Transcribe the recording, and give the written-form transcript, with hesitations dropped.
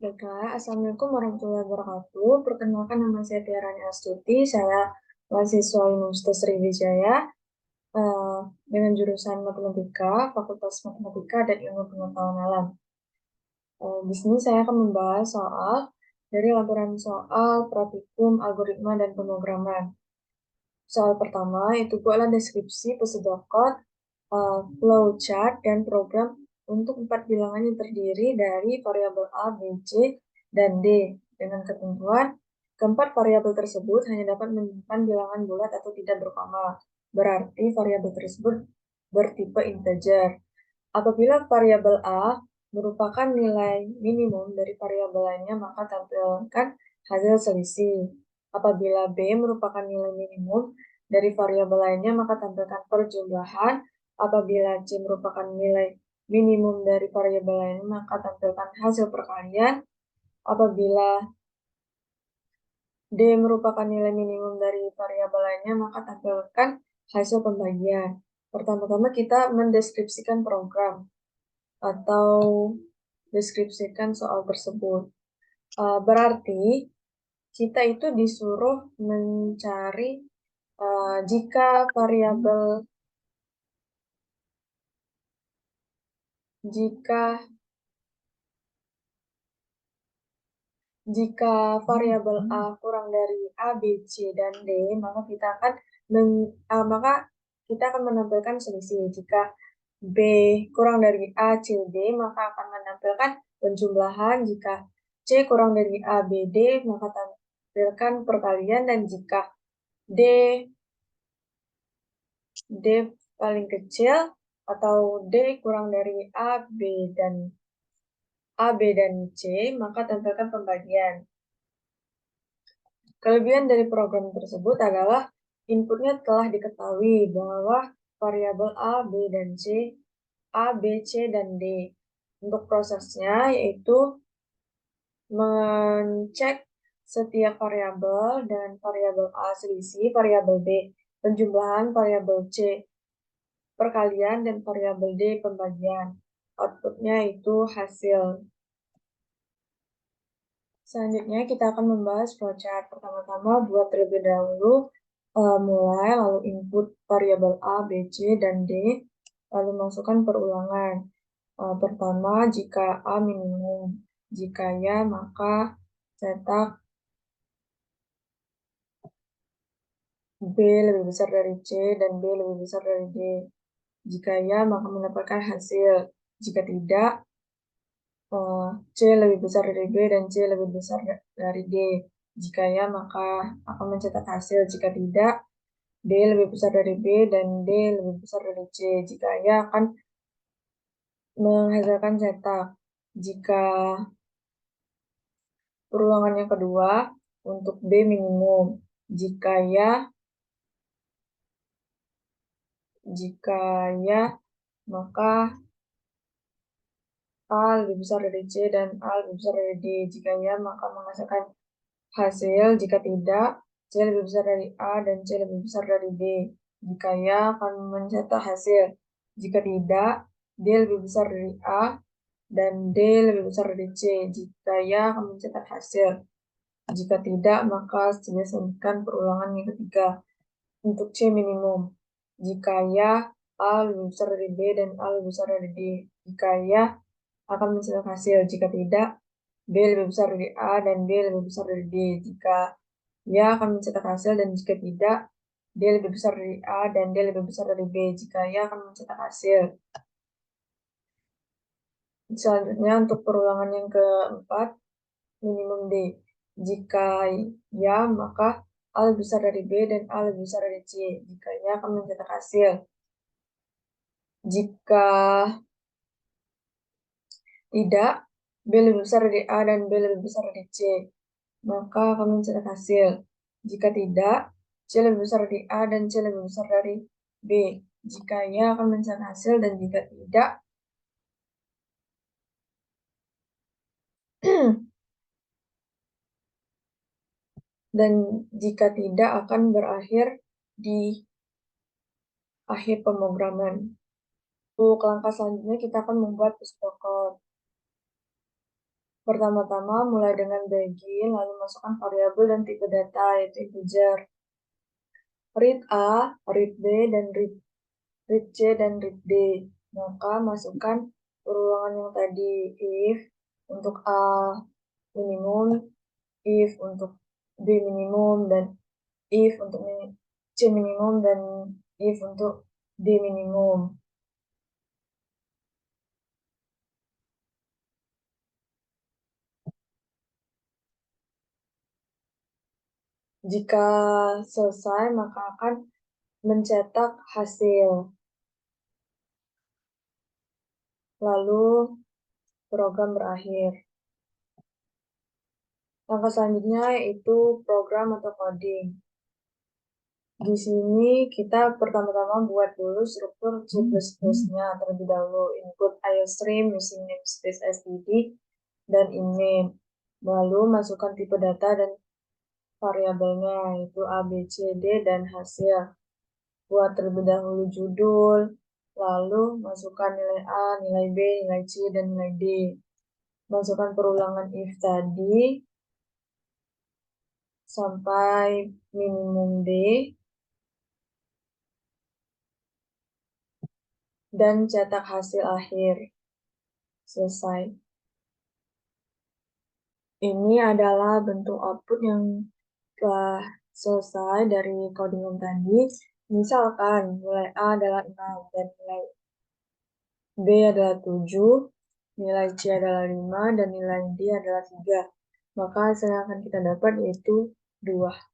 Baiklah, Assalamualaikum warahmatullahi wabarakatuh. Perkenalkan, nama saya Tiarani Astuti. Saya mahasiswa Universitas Sriwijaya dengan jurusan Matematika, Fakultas Matematika dan Ilmu Pengetahuan Alam. Di sini saya akan membahas soal dari laporan soal praktikum, algoritma, dan pemrograman. Soal pertama itu buatlah deskripsi prosedur code, flowchart, dan program untuk 4 bilangan yang terdiri dari variabel A, B, C, dan D. Dengan ketentuan, keempat variabel tersebut hanya dapat menyimpan bilangan bulat atau tidak berkoma. Berarti variabel tersebut bertipe integer. Apabila variabel A merupakan nilai minimum dari variabel lainnya, maka tampilkan hasil selisih. Apabila B merupakan nilai minimum dari variabel lainnya, maka tampilkan perjumlahan. Apabila C merupakan nilai minimum dari variabel lainnya, maka tampilkan hasil perkalian. Apabila D merupakan nilai minimum dari variabel lainnya, maka tampilkan hasil pembagian. Pertama-tama kita mendeskripsikan program atau deskripsikan soal tersebut. Berarti kita itu disuruh mencari jika variabel A kurang dari A, B, C, dan D, maka kita akan menampilkan selisih. Jika B kurang dari A, C, D, maka akan menampilkan penjumlahan. Jika C kurang dari A, B, D, maka tampilkan perkalian. Dan jika D paling kecil atau D kurang dari A, B, dan C, maka tampilkan pembagian. Kelebihan dari program tersebut adalah inputnya telah diketahui bahwa variabel A, B, dan C, A, B, C, dan D. Untuk prosesnya yaitu mengecek setiap variabel dan variabel A selisih, variabel B penjumlahan, variabel C perkalian, dan variabel D pembagian. Outputnya itu hasil. Selanjutnya kita akan membahas flowchart. Pertama-tama buat terlebih dahulu mulai, lalu input variabel A, B, C, dan D, lalu masukkan perulangan. Pertama, jika A minimum, jika ya maka cetak B lebih besar dari C dan B lebih besar dari D. Jika ya maka mendapatkan hasil. Jika tidak, C lebih besar dari B dan C lebih besar dari D. Jika ya, maka akan mencetak hasil. Jika tidak, D lebih besar dari B dan D lebih besar dari C. Jika ya, akan menghasilkan cetak. Jika perulangan yang kedua, untuk B minimum. Jika ya, maka A lebih besar dari C dan A lebih besar dari D. Jika ya, maka menghasilkan hasil. Jika tidak, C lebih besar dari A dan C lebih besar dari D. Jika ya, akan mencetak hasil. Jika tidak, D lebih besar dari A dan D lebih besar dari C. Jika ya, akan mencetak hasil. Jika tidak, maka selesaikan perulangan yang ketiga. Untuk C minimum. Jika ya, A lebih besar dari B dan A lebih besar dari D. Jika ya, akan mencetak hasil. Jika tidak, B lebih besar dari A dan B lebih besar dari D. Jika ya, akan mencetak hasil, dan jika tidak, D lebih besar dari A dan D lebih besar dari B. Jika ya, akan mencetak hasil. Selanjutnya untuk perulangan yang keempat, minimum D. Jika ya, maka A lebih besar dari B dan A lebih besar dari C. Jika ya, akan mencetak hasil. Jika tidak, B lebih besar dari A dan B lebih besar dari C, maka akan mencetak hasil. Jika tidak, C lebih besar dari A dan C lebih besar dari B. Jika ya, akan mencetak hasil, dan jika tidak, akan berakhir di akhir pemrograman. Untuk langkah selanjutnya kita akan membuat pseudocode. Pertama-tama mulai dengan begin, lalu masukkan variabel dan tipe data, yaitu integer. Read A, read B, dan read C, dan read D. Maka masukkan perulangan yang tadi, if untuk A minimum, if untuk B minimum, dan if untuk C minimum, dan if untuk D minimum. Jika selesai, maka akan mencetak hasil. Lalu program berakhir. Langkah selanjutnya yaitu program atau coding. Di sini kita pertama-tama buat dulu struktur C++-nya terlebih dahulu. Input IOStream using namespace std dan in-name. Lalu masukkan tipe data dan variabelnya, yaitu A, B, C, D, dan hasil. Buat terlebih dahulu judul, lalu masukkan nilai A, nilai B, nilai C, dan nilai D. Masukkan perulangan if tadi sampai minimum D, dan cetak hasil akhir. Selesai. Ini adalah bentuk output yang telah selesai dari codingan tadi. Misalkan nilai A adalah 6 dan nilai B adalah 7, nilai C adalah 5, dan nilai D adalah 3. Maka hasil yang akan kita dapat yaitu 2.